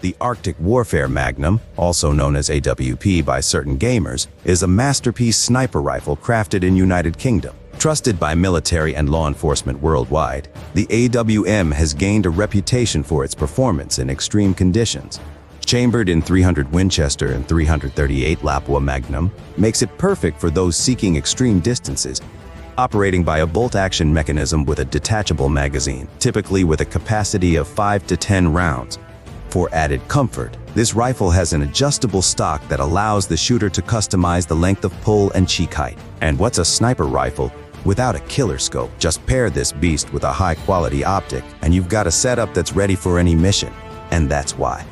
The Arctic Warfare Magnum, also known as AWP by certain gamers, is a masterpiece sniper rifle crafted in United Kingdom. Trusted by military and law enforcement worldwide, the AWM has gained a reputation for its performance in extreme conditions. Chambered in .300 Winchester and .338 Lapua Magnum, makes it perfect for those seeking extreme distances, operating by a bolt-action mechanism with a detachable magazine, typically with a capacity of 5 to 10 rounds. For added comfort, this rifle has an adjustable stock that allows the shooter to customize the length of pull and cheek height. And what's a sniper rifle without a killer scope? Just pair this beast with a high-quality optic, and you've got a setup that's ready for any mission. And that's why